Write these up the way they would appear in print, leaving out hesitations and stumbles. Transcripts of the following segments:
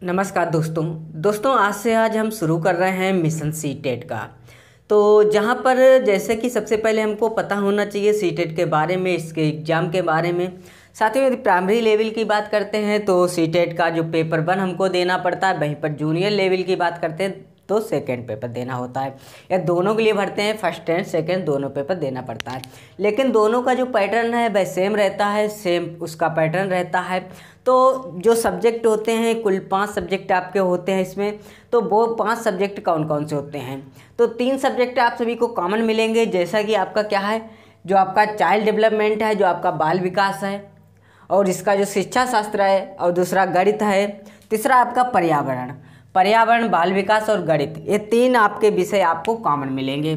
नमस्कार दोस्तों आज हम शुरू कर रहे हैं मिशन सीटेट का। तो जहां पर जैसे कि सबसे पहले हमको पता होना चाहिए सीटेट के बारे में, इसके एग्ज़ाम के बारे में। साथ ही यदि प्राइमरी लेवल की बात करते हैं तो सीटेट का जो पेपर 1 हमको देना पड़ता है, वहीं पर जूनियर लेवल की बात करते हैं तो सेकंड पेपर देना होता है, या दोनों के लिए भरते हैं, फर्स्ट एंड सेकंड दोनों पेपर देना पड़ता है। लेकिन दोनों का जो पैटर्न है वह सेम रहता है, सेम उसका पैटर्न रहता है। तो जो सब्जेक्ट होते हैं, कुल 5 सब्जेक्ट आपके होते हैं इसमें। तो वो 5 सब्जेक्ट कौन कौन से होते हैं? तो 3 सब्जेक्ट आप सभी को कॉमन मिलेंगे, जैसा कि आपका क्या है, जो आपका चाइल्ड डेवलपमेंट है, जो आपका बाल विकास है, और इसका जो शिक्षा शास्त्र है, और दूसरा गणित है, तीसरा आपका पर्यावरण, बाल विकास और गणित। ये 3 आपके विषय आपको कॉमन मिलेंगे,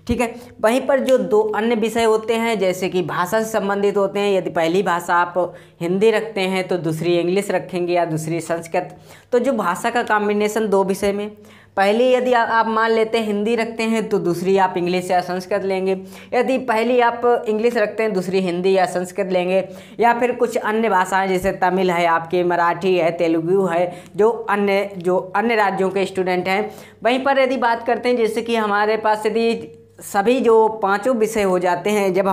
ठीक है। वहीं पर जो 2 अन्य विषय होते हैं, जैसे कि भाषा से संबंधित होते हैं। यदि पहली भाषा आप हिंदी रखते हैं तो दूसरी इंग्लिश रखेंगे या दूसरी संस्कृत। तो जो भाषा का कॉम्बिनेशन 2 विषय में, पहली यदि आप मान लेते हैं हिंदी रखते हैं तो दूसरी आप इंग्लिश या संस्कृत लेंगे। यदि पहली आप इंग्लिश रखते हैं दूसरी हिंदी या संस्कृत लेंगे, या फिर कुछ अन्य भाषाएं जैसे तमिल है, आपके मराठी है, तेलुगु है, जो अन्य राज्यों के स्टूडेंट हैं। वहीं पर यदि बात करते हैं, जैसे कि हमारे पास यदि सभी जो 5 विषय हो जाते हैं, जब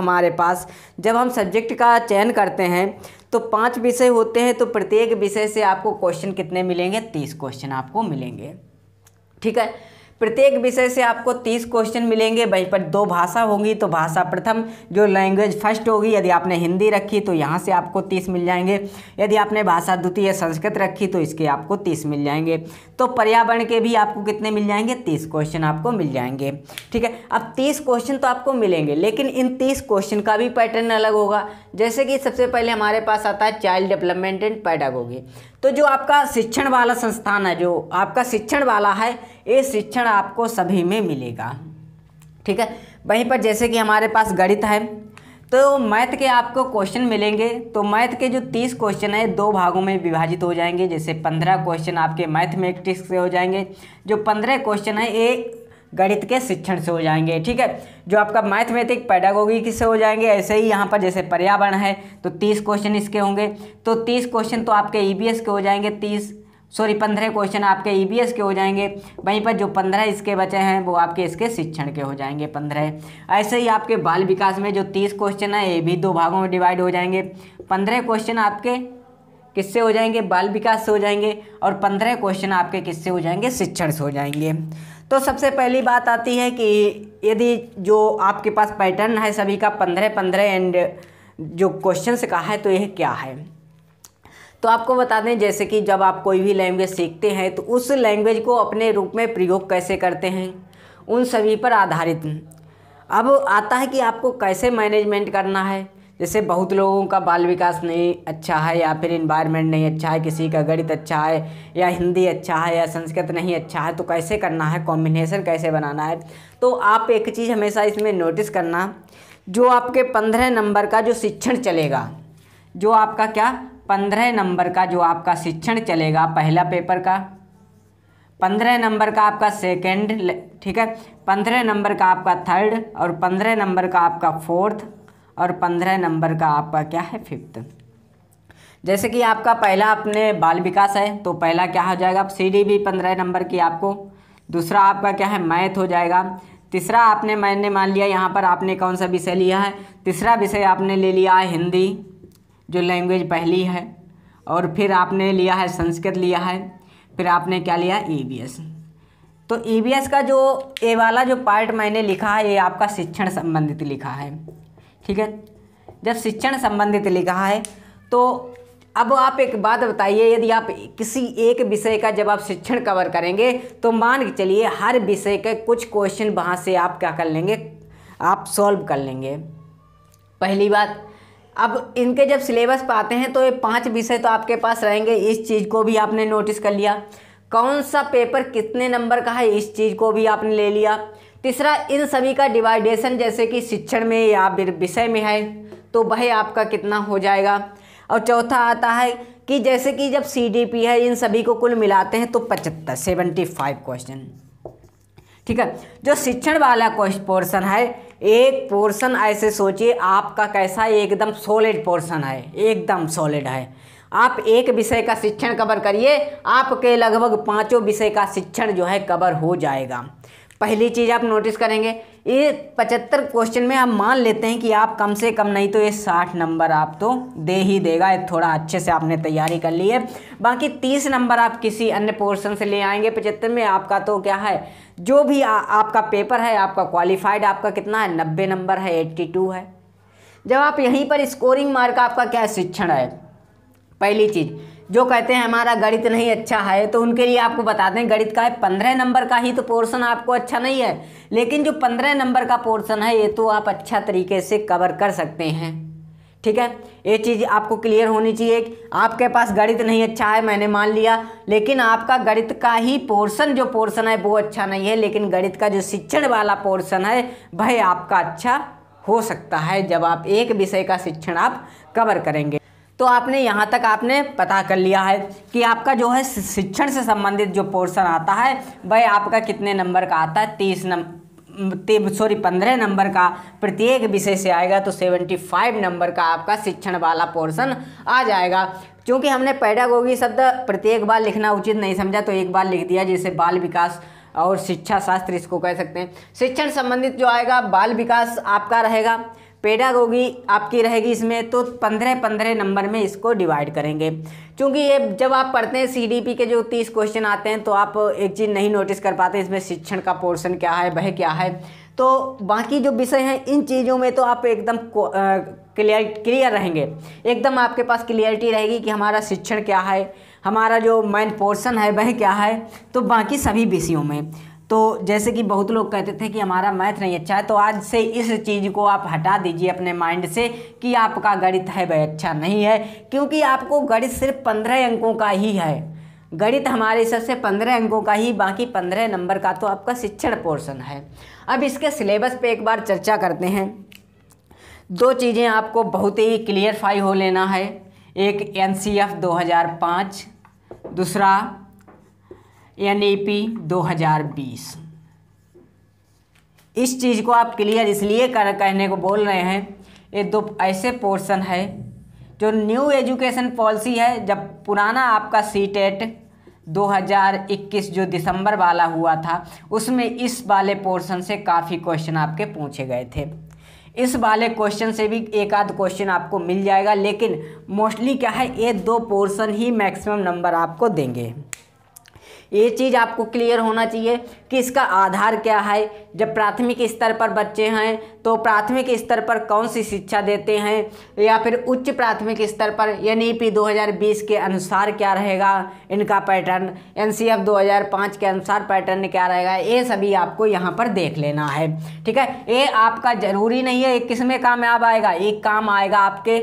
हम सब्जेक्ट का चयन करते हैं तो 5 विषय होते हैं। तो प्रत्येक विषय से आपको क्वेश्चन कितने मिलेंगे? 30 क्वेश्चन आपको मिलेंगे, ठीक है। प्रत्येक विषय से आपको 30 क्वेश्चन मिलेंगे। वहीं पर 2 भाषा होंगी तो भाषा प्रथम जो लैंग्वेज फर्स्ट होगी, यदि आपने हिंदी रखी तो यहाँ से आपको 30 मिल जाएंगे। यदि आपने भाषा द्वितीय संस्कृत रखी तो इसके आपको 30 मिल जाएंगे। तो पर्यावरण के भी आपको कितने मिल जाएंगे? 30 क्वेश्चन आपको मिल जाएंगे, ठीक है। अब 30 क्वेश्चन तो आपको मिलेंगे, लेकिन इन 30 क्वेश्चन का भी पैटर्न अलग होगा। जैसे कि सबसे पहले हमारे पास आता है चाइल्ड डेवलपमेंट एंड पेडागोगी। तो जो आपका शिक्षण वाला संस्थान है, जो आपका शिक्षण वाला है, ये शिक्षण आपको सभी में मिलेगा, ठीक है। वहीं पर जैसे कि हमारे पास गणित है तो मैथ के आपको क्वेश्चन मिलेंगे। तो मैथ के जो 30 क्वेश्चन है 2 भागों में विभाजित हो जाएंगे। जैसे 15 क्वेश्चन आपके मैथमेटिक्स से हो जाएंगे, जो 15 क्वेश्चन है ये गणित के शिक्षण से हो जाएंगे, ठीक है। जो आपका मैथमेटिक पेडागोगी से हो जाएंगे। ऐसे ही यहाँ पर जैसे पर्यावरण है तो 30 क्वेश्चन इसके होंगे। तो 30 क्वेश्चन तो आपके ईवीएस के हो जाएंगे, 15 क्वेश्चन आपके ईवीएस के हो जाएंगे। वहीं पर जो 15 इसके बचे हैं वो आपके इसके शिक्षण के हो जाएंगे 15। ऐसे ही आपके बाल विकास में जो 30 क्वेश्चन है ये भी 2 भागों में डिवाइड हो जाएंगे। 15 क्वेश्चन आपके किससे हो जाएंगे? बाल विकास से हो जाएंगे, और 15 क्वेश्चन आपके किससे हो जाएंगे? शिक्षण से हो जाएंगे। तो सबसे पहली बात आती है कि यदि जो आपके पास पैटर्न है सभी का 15-15 एंड जो क्वेश्चन से कहा है तो यह क्या है? तो आपको बता दें, जैसे कि जब आप कोई भी लैंग्वेज सीखते हैं तो उस लैंग्वेज को अपने रूप में प्रयोग कैसे करते हैं, उन सभी पर आधारित अब आता है कि आपको कैसे मैनेजमेंट करना है। जैसे बहुत लोगों का बाल विकास नहीं अच्छा है, या फिर इन्वायरमेंट नहीं अच्छा है, किसी का गणित अच्छा है, या हिंदी अच्छा है, या संस्कृत नहीं अच्छा है, तो कैसे करना है, कॉम्बिनेशन कैसे बनाना है। तो आप एक चीज़ हमेशा इसमें नोटिस करना, जो आपके 15 नंबर का जो शिक्षण चलेगा, जो आपका क्या 15 नंबर का जो आपका शिक्षण चलेगा, पहला पेपर का 15 नंबर का आपका सेकेंड, ठीक है, 15 नंबर का आपका थर्ड, और 15 नंबर का आपका फोर्थ, और 15 नंबर का आपका क्या है 5th। जैसे कि आपका पहला अपने बाल विकास है तो पहला क्या हो जाएगा? CDB 15 नंबर की आपको। दूसरा आपका क्या है? मैथ हो जाएगा। तीसरा मैंने मान लिया यहाँ पर आपने कौन सा विषय लिया है? तीसरा विषय आपने ले लिया है हिंदी, जो लैंग्वेज पहली है, और फिर आपने लिया है संस्कृत लिया है, फिर आपने क्या लिया? EVS। तो EVS का जो ए वाला जो पार्ट मैंने लिखा है ये आपका शिक्षण संबंधित लिखा है, ठीक है। जब शिक्षण संबंधित लिखा है तो अब आप एक बात बताइए, यदि आप किसी एक विषय का जब आप शिक्षण कवर करेंगे तो मान के चलिए हर विषय के कुछ क्वेश्चन वहाँ से आप क्या कर लेंगे? आप सॉल्व कर लेंगे। पहली बात, अब इनके जब सिलेबस पर आते हैं तो ये 5 विषय तो आपके पास रहेंगे। इस चीज़ को भी आपने नोटिस कर लिया, कौन सा पेपर कितने नंबर का है इस चीज़ को भी आपने ले लिया। तीसरा, इन सभी का डिवाइडेशन, जैसे कि शिक्षण में या विषय में है तो वह आपका कितना हो जाएगा। और चौथा आता है कि जैसे कि जब CDP है, इन सभी को कुल मिलाते हैं तो 75 क्वेश्चन, ठीक है। जो शिक्षण वाला पोर्शन है, एक पोर्शन ऐसे सोचिए आपका कैसा एकदम सॉलिड पोर्शन है, एकदम सॉलिड है। आप एक विषय का शिक्षण कवर करिए, आपके लगभग 5 विषय का शिक्षण जो है कवर हो जाएगा। पहली चीज़ आप नोटिस करेंगे, ये 75 क्वेश्चन में आप मान लेते हैं कि आप कम से कम नहीं तो ये 60 नंबर आप तो दे ही देगा, ये थोड़ा अच्छे से आपने तैयारी कर ली है। बाकी 30 नंबर आप किसी अन्य पोर्शन से ले आएंगे। 75 में आपका तो क्या है, जो भी आपका पेपर है, आपका क्वालिफाइड आपका कितना है, 90 नंबर है, 82 है। जब आप यहीं पर स्कोरिंग मार्क आपका क्या है, शिक्षण है। पहली चीज़ जो कहते हैं हमारा गणित नहीं अच्छा है, तो उनके लिए आपको बता दें गणित का है 15 नंबर का ही तो पोर्शन आपको अच्छा नहीं है, लेकिन जो 15 नंबर का पोर्शन है ये तो आप अच्छा तरीके से कवर कर सकते हैं। ठीक है, ये चीज़ आपको क्लियर होनी चाहिए। आपके पास गणित नहीं अच्छा है, मैंने मान लिया, लेकिन आपका गणित का ही जो पोर्शन है वो अच्छा नहीं है, लेकिन गणित का जो शिक्षण वाला पोर्शन है वह आपका अच्छा हो सकता है जब आप एक विषय का शिक्षण आप कवर करेंगे। तो आपने यहाँ तक आपने पता कर लिया है कि आपका जो है शिक्षण से संबंधित जो पोर्शन आता है वह आपका कितने नंबर का आता है, 15 नंबर का प्रत्येक विषय से आएगा, तो 75 नंबर का आपका शिक्षण वाला पोर्शन आ जाएगा। क्योंकि हमने पेडागोगी शब्द प्रत्येक बार लिखना उचित नहीं समझा, तो एक बार लिख दिया, जैसे बाल विकास और शिक्षा शास्त्र इसको कह सकते हैं। शिक्षण संबंधित जो आएगा, बाल विकास आपका रहेगा, पेडागोगी आपकी रहेगी इसमें, तो 15 नंबर में इसको डिवाइड करेंगे। क्योंकि ये जब आप पढ़ते हैं सीडीपी के जो 30 क्वेश्चन आते हैं तो आप एक चीज़ नहीं नोटिस कर पाते, इसमें शिक्षण का पोर्शन क्या है, वह क्या है। तो बाकी जो विषय हैं इन चीज़ों में तो आप एकदम क्लियर रहेंगे, एकदम आपके पास क्लियरिटी रहेगी कि हमारा शिक्षण क्या है, हमारा जो मेन पोर्शन है वह क्या है। तो बाकी सभी विषयों में, तो जैसे कि बहुत लोग कहते थे कि हमारा मैथ नहीं अच्छा है, तो आज से इस चीज़ को आप हटा दीजिए अपने माइंड से कि आपका गणित है वह अच्छा नहीं है, क्योंकि आपको गणित सिर्फ 15 अंकों का ही है। गणित हमारे हिसाब से 15 अंकों का ही, बाकी 15 नंबर का तो आपका शिक्षण पोर्शन है। अब इसके सिलेबस पे एक बार चर्चा करते हैं। 2 चीज़ें आपको बहुत ही क्लियरफाई हो लेना है, एक NCF 2005, दूसरा NEP 2020। इस चीज़ को आप क्लियर इसलिए कहने को बोल रहे हैं, ये 2 ऐसे पोर्शन है जो न्यू एजुकेशन पॉलिसी है। जब पुराना आपका सीटेट 2021 जो दिसंबर वाला हुआ था, उसमें इस वाले पोर्शन से काफ़ी क्वेश्चन आपके पूछे गए थे। इस वाले क्वेश्चन से भी एक आध क्वेश्चन आपको मिल जाएगा, लेकिन मोस्टली क्या है, ये 2 पोर्शन ही मैक्सिमम नंबर आपको देंगे। ये चीज़ आपको क्लियर होना चाहिए कि इसका आधार क्या है। जब प्राथमिक स्तर पर बच्चे हैं तो प्राथमिक स्तर पर कौन सी शिक्षा देते हैं, या फिर उच्च प्राथमिक स्तर पर NEP 2020 के अनुसार क्या रहेगा इनका पैटर्न, NCF 2005 के अनुसार पैटर्न क्या रहेगा, ये सभी आपको यहाँ पर देख लेना है। ठीक है, ये आपका ज़रूरी नहीं है, ये किस में कामयाब आएगा, एक काम आएगा आपके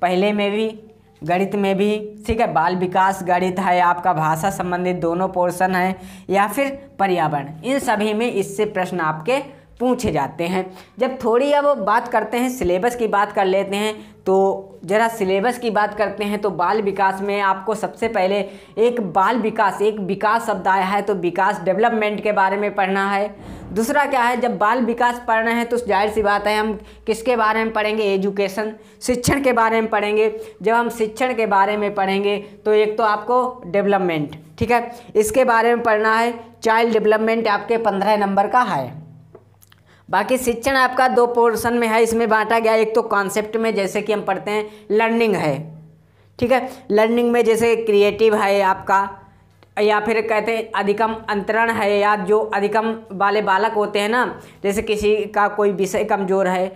पहले में भी, गणित में भी। ठीक है, बाल विकास गणित है आपका, भाषा संबंधित दोनों पोर्शन है, या फिर पर्यावरण, इन सभी में इससे प्रश्न आपके पूछे जाते हैं। जब थोड़ी अब बात करते हैं सिलेबस की बात कर लेते हैं, तो ज़रा सिलेबस की बात करते हैं। तो बाल विकास में आपको सबसे पहले एक विकास शब्द आया है, तो विकास डेवलपमेंट के बारे में पढ़ना है। दूसरा क्या है, जब बाल विकास पढ़ रहे हैं तो जाहिर सी बात है हम किसके बारे में पढ़ेंगे, एजुकेशन, शिक्षण के बारे में पढ़ेंगे। जब हम शिक्षण के बारे में पढ़ेंगे तो एक तो आपको डेवलपमेंट, ठीक है, इसके बारे में पढ़ना है। चाइल्ड डेवलपमेंट आपके 15 नंबर का है। बाकी शिक्षण आपका 2 पोर्शन में है, इसमें बांटा गया। एक तो कॉन्सेप्ट में, जैसे कि हम पढ़ते हैं लर्निंग है, ठीक है, लर्निंग में जैसे क्रिएटिव है आपका, या फिर कहते हैं अधिकम अंतरण है, या जो अधिकम वाले बालक होते हैं ना, जैसे किसी का कोई विषय कमज़ोर है,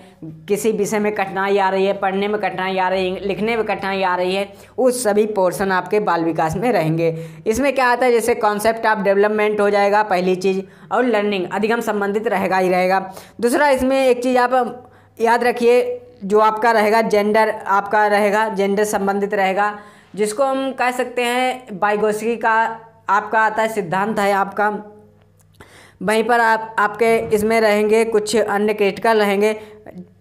किसी विषय में कठिनाई आ रही है, पढ़ने में कठिनाई आ रही है, लिखने में कठिनाई आ रही है, उस सभी पोर्शन आपके बाल विकास में रहेंगे। इसमें क्या आता है, जैसे कॉन्सेप्ट ऑफ डेवलपमेंट हो जाएगा पहली चीज़, और लर्निंग अधिगम संबंधित रहेगा ही रहेगा। दूसरा इसमें एक चीज़ आप याद रखिए, जो आपका रहेगा जेंडर, आपका रहेगा जेंडर संबंधित रहेगा, जिसको हम कह सकते हैं वाइगोत्स्की का आपका आता है सिद्धांत है आपका। वहीं पर आपके इसमें रहेंगे कुछ अन्य क्रिटिकल रहेंगे,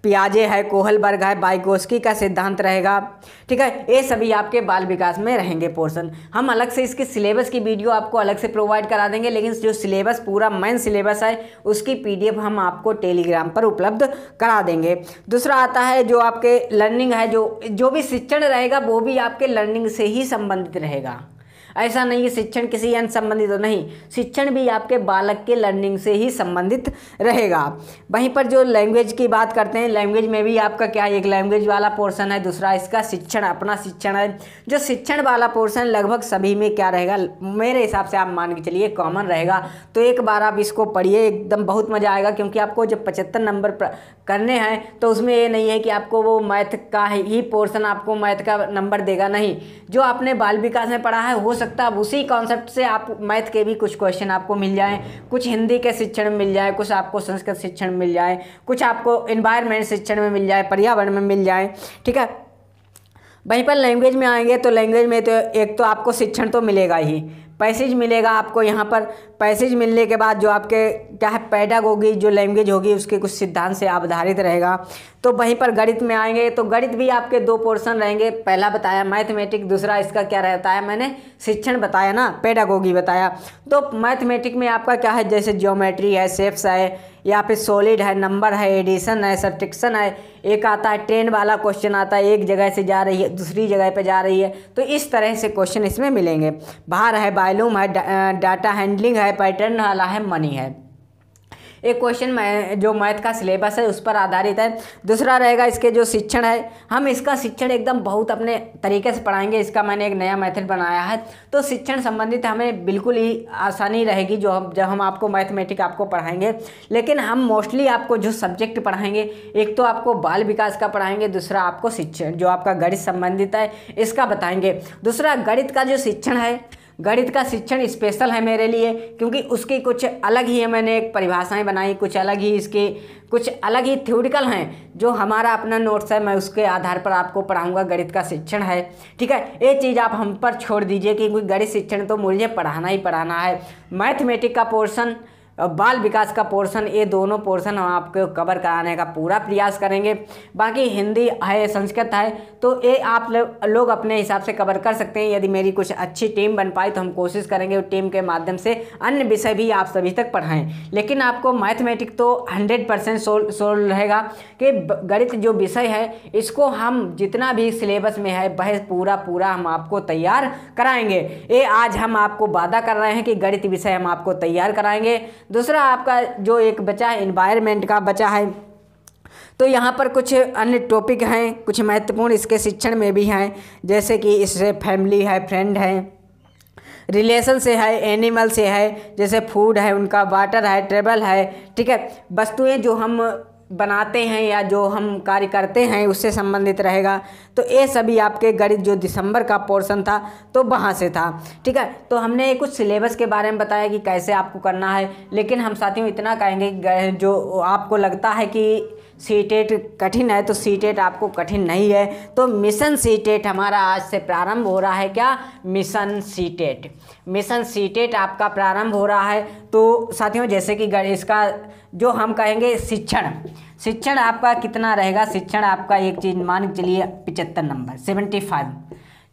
पियाजे है, कोहलबर्ग है, वाइगोत्स्की का सिद्धांत रहेगा, ठीक है। ये सभी आपके बाल विकास में रहेंगे पोर्शन। हम अलग से इसकी सिलेबस की वीडियो आपको अलग से प्रोवाइड करा देंगे, लेकिन जो सिलेबस पूरा मेन सिलेबस है उसकी PDF हम आपको टेलीग्राम पर उपलब्ध करा देंगे। दूसरा आता है जो आपके लर्निंग है, जो भी शिक्षण रहेगा वो भी आपके लर्निंग से ही संबंधित रहेगा। ऐसा नहीं है शिक्षण किसी अन्य संबंधित हो, नहीं, शिक्षण भी आपके बालक के लर्निंग से ही संबंधित रहेगा। वहीं पर जो लैंग्वेज की बात करते हैं, लैंग्वेज में भी आपका क्या है, एक लैंग्वेज वाला पोर्शन है, दूसरा इसका शिक्षण, अपना शिक्षण है। जो शिक्षण वाला पोर्शन लगभग सभी में क्या रहेगा, मेरे हिसाब से आप मान के चलिए कॉमन रहेगा। तो एक बार आप इसको पढ़िए, एकदम बहुत मज़ा आएगा, क्योंकि आपको जब 75 नंबर करने हैं तो उसमें ये नहीं है कि आपको वो मैथ का ही पोर्शन आपको मैथ का नंबर देगा, नहीं। जो आपने बाल विकास में पढ़ा है हो सकता है उसी कॉन्सेप्ट से आप मैथ के भी कुछ क्वेश्चन आपको मिल जाएं, कुछ हिंदी के शिक्षण में मिल जाए, कुछ आपको संस्कृत शिक्षण में मिल जाए, कुछ आपको एनवायरनमेंट शिक्षण में मिल जाए, पर्यावरण में मिल जाए, ठीक है। वहीं पर लैंग्वेज में आएंगे तो लैंग्वेज में तो एक तो आपको शिक्षण तो मिलेगा ही, पैसेज मिलेगा आपको। यहाँ पर पैसेज मिलने के बाद जो आपके क्या है पेडागोगी जो लैंग्वेज होगी उसके कुछ सिद्धांत से आधारित रहेगा। तो वहीं पर गणित में आएंगे तो गणित भी आपके 2 पोर्शन रहेंगे, पहला बताया मैथमेटिक, दूसरा इसका क्या रहता है, मैंने शिक्षण बताया ना, पेडागोगी बताया। तो मैथमेटिक में आपका क्या है, जैसे ज्योमेट्री है, शेप्स है, या फिर सॉलिड है, नंबर है, एडिशन है, सब्ट्रैक्शन है, एक आता है ट्रेन वाला क्वेश्चन आता है, एक जगह से जा रही है दूसरी जगह पे जा रही है, तो इस तरह से क्वेश्चन इसमें मिलेंगे। बाहर है, वॉल्यूम है, डाटा हैंडलिंग है, पैटर्न वाला है, मनी है। एक क्वेश्चन जो मैथ का सिलेबस है उस पर आधारित है। दूसरा रहेगा इसके जो शिक्षण है, हम इसका शिक्षण एकदम बहुत अपने तरीके से पढ़ाएंगे। इसका मैंने एक नया मेथड बनाया है, तो शिक्षण संबंधित हमें बिल्कुल ही आसानी रहेगी जब हम आपको मैथमेटिक आपको पढ़ाएंगे। लेकिन हम मोस्टली आपको जो सब्जेक्ट पढ़ाएंगे, एक तो आपको बाल विकास का पढ़ाएंगे, दूसरा आपको शिक्षण जो आपका गणित संबंधित है इसका बताएंगे। दूसरा गणित का जो शिक्षण है, गणित का शिक्षण स्पेशल है मेरे लिए, क्योंकि उसकी कुछ अलग ही मैंने एक परिभाषाएं बनाई, कुछ अलग ही इसके कुछ अलग ही थ्योरिटिकल हैं। जो हमारा अपना नोट्स है मैं उसके आधार पर आपको पढ़ाऊंगा, गणित का शिक्षण है, ठीक है। ये चीज़ आप हम पर छोड़ दीजिए कि गणित शिक्षण तो मुझे पढ़ाना ही पढ़ाना है। मैथमेटिक का पोर्शन, बाल विकास का पोर्शन, ये दोनों पोर्शन हम आपको कवर कराने का पूरा प्रयास करेंगे। बाकी हिंदी है, संस्कृत है, तो ये आप लोग अपने हिसाब से कवर कर सकते हैं। यदि मेरी कुछ अच्छी टीम बन पाई तो हम कोशिश करेंगे उस टीम के माध्यम से अन्य विषय भी आप सभी तक पढ़ाएं। लेकिन आपको मैथमेटिक तो 100% सोल्व रहेगा कि गणित जो विषय है इसको हम जितना भी सिलेबस में है वह पूरा हम आपको तैयार कराएंगे। ये आज हम आपको वादा कर रहे हैं कि गणित विषय हम आपको तैयार कराएंगे। दूसरा आपका जो एक बचा है एनवायरनमेंट का बचा है, तो यहाँ पर कुछ अन्य टॉपिक हैं, कुछ महत्वपूर्ण इसके शिक्षण में भी हैं, जैसे कि इससे फैमिली है, फ्रेंड है, रिलेशन से है, एनिमल से है, जैसे फूड है उनका, वाटर है, ट्रेवल है, ठीक है। वस्तुएं जो हम बनाते हैं या जो हम कार्य करते हैं उससे संबंधित रहेगा। तो ये सभी आपके गणित जो दिसंबर का पोर्शन था तो वहाँ से था, ठीक है। तो हमने कुछ सिलेबस के बारे में बताया कि कैसे आपको करना है। लेकिन हम साथियों इतना कहेंगे, जो आपको लगता है कि सीटेट कठिन है तो सीटेट आपको कठिन नहीं है, तो मिशन सीटेट हमारा आज से प्रारंभ हो रहा है। क्या? मिशन सीटेट आपका प्रारंभ हो रहा है। तो साथियों जैसे कि इसका जो हम कहेंगे शिक्षण आपका कितना रहेगा, शिक्षण आपका एक चीज़ मान के चलिए 75 नंबर 75,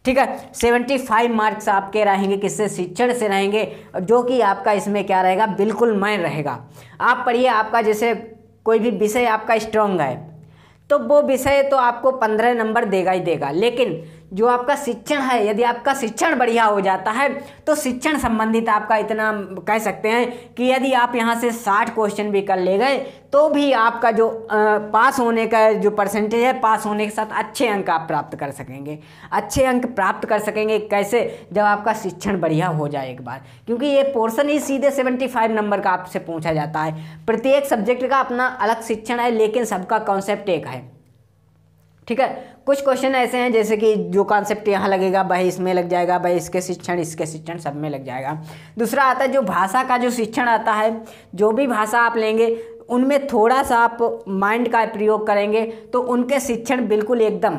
ठीक है। 75 मार्क्स आपके रहेंगे, किससे? शिक्षण से रहेंगे, जो कि आपका इसमें क्या रहेगा, बिल्कुल मैन रहेगा। आप पढ़िए, आपका जैसे कोई भी विषय आपका स्ट्रॉन्ग है तो वो विषय तो आपको 15 नंबर देगा ही देगा। लेकिन जो आपका शिक्षण है, यदि आपका शिक्षण बढ़िया हो जाता है तो शिक्षण संबंधित आपका इतना कह सकते हैं कि यदि आप यहाँ से 60 क्वेश्चन भी कर ले गए तो भी आपका जो पास होने का जो परसेंटेज है, पास होने के साथ अच्छे अंक आप प्राप्त कर सकेंगे। अच्छे अंक प्राप्त कर सकेंगे कैसे? जब आपका शिक्षण बढ़िया हो जाए एक बार, क्योंकि ये पोर्शन ही सीधे 75 नंबर का आपसे पूछा जाता है। प्रत्येक सब्जेक्ट का अपना अलग शिक्षण है, लेकिन सबका कॉन्सेप्ट एक है, ठीक है। कुछ क्वेश्चन ऐसे हैं जैसे कि जो कॉन्सेप्ट यहाँ लगेगा वही इसमें लग जाएगा, वही इसके शिक्षण सब में लग जाएगा। दूसरा आता है जो भाषा का जो शिक्षण आता है, जो भी भाषा आप लेंगे उनमें थोड़ा सा आप माइंड का प्रयोग करेंगे तो उनके शिक्षण बिल्कुल एकदम,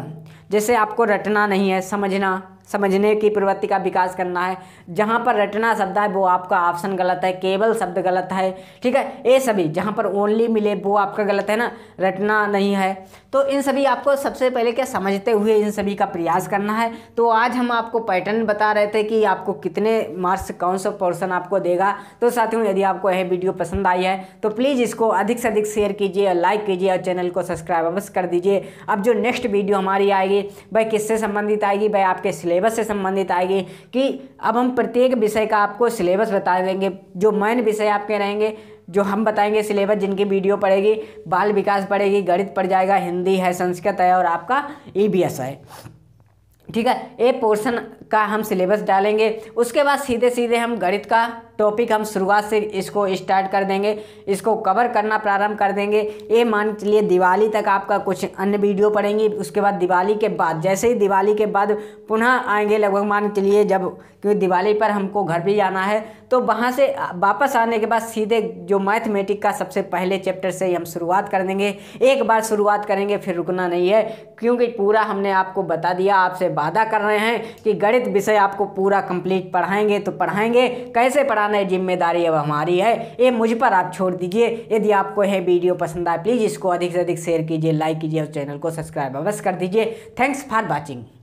जैसे आपको रटना नहीं है, समझना, समझने की प्रवृत्ति का विकास करना है। जहाँ पर रटना शब्द है वो आपका ऑप्शन गलत है, केवल शब्द गलत है, ठीक है। ये सभी जहाँ पर ओनली मिले वो आपका गलत है ना, रटना नहीं है। तो इन सभी आपको सबसे पहले क्या समझते हुए इन सभी का प्रयास करना है। तो आज हम आपको पैटर्न बता रहे थे कि आपको कितने मार्क्स कौन सा पोर्शन आपको देगा। तो साथियों यदि आपको यह वीडियो पसंद आई है तो प्लीज़ इसको अधिक से अधिक शेयर कीजिए और लाइक कीजिए और चैनल को सब्सक्राइब अवश्य कर दीजिए। अब जो नेक्स्ट वीडियो हमारी आएगी वह किससे संबंधित आएगी, वह आपके सिलेबस से संबंधित आएगी कि अब हम प्रत्येक विषय का आपको सिलेबस बता देंगे। जो मेन विषय आपके रहेंगे जो हम बताएंगे सिलेबस, जिनकी वीडियो पड़ेगी, बाल विकास पड़ेगी, गणित पड़ जाएगा, हिंदी है, संस्कृत है और आपका ईवीएस है, ठीक है। ए पोर्शन का हम सिलेबस डालेंगे। उसके बाद सीधे सीधे हम गणित का टॉपिक हम शुरुआत से इसको स्टार्ट कर देंगे, इसको कवर करना प्रारंभ कर देंगे। ये मान चलिए दिवाली तक आपका कुछ अन्य वीडियो पड़ेंगी। उसके बाद दिवाली के बाद, जैसे ही दिवाली के बाद पुनः आएंगे लगभग मान चलिए जब, क्योंकि दिवाली पर हमको घर भी जाना है, तो वहाँ से वापस आने के बाद सीधे जो मैथमेटिक का सबसे पहले चैप्टर से ही हम शुरुआत कर देंगे। एक बार शुरुआत करेंगे फिर रुकना नहीं है, क्योंकि पूरा हमने आपको बता दिया, आपसे वादा कर रहे हैं कि गणित विषय आपको पूरा कंप्लीट पढ़ाएंगे। तो पढ़ाएंगे, कैसे पढ़ाना है जिम्मेदारी अब हमारी है, ये मुझ पर आप छोड़ दीजिए। यदि आपको यह वीडियो पसंद आए प्लीज़ इसको अधिक से अधिक शेयर कीजिए, लाइक कीजिए और चैनल को सब्सक्राइब अवश्य कर दीजिए। Thanks for watching.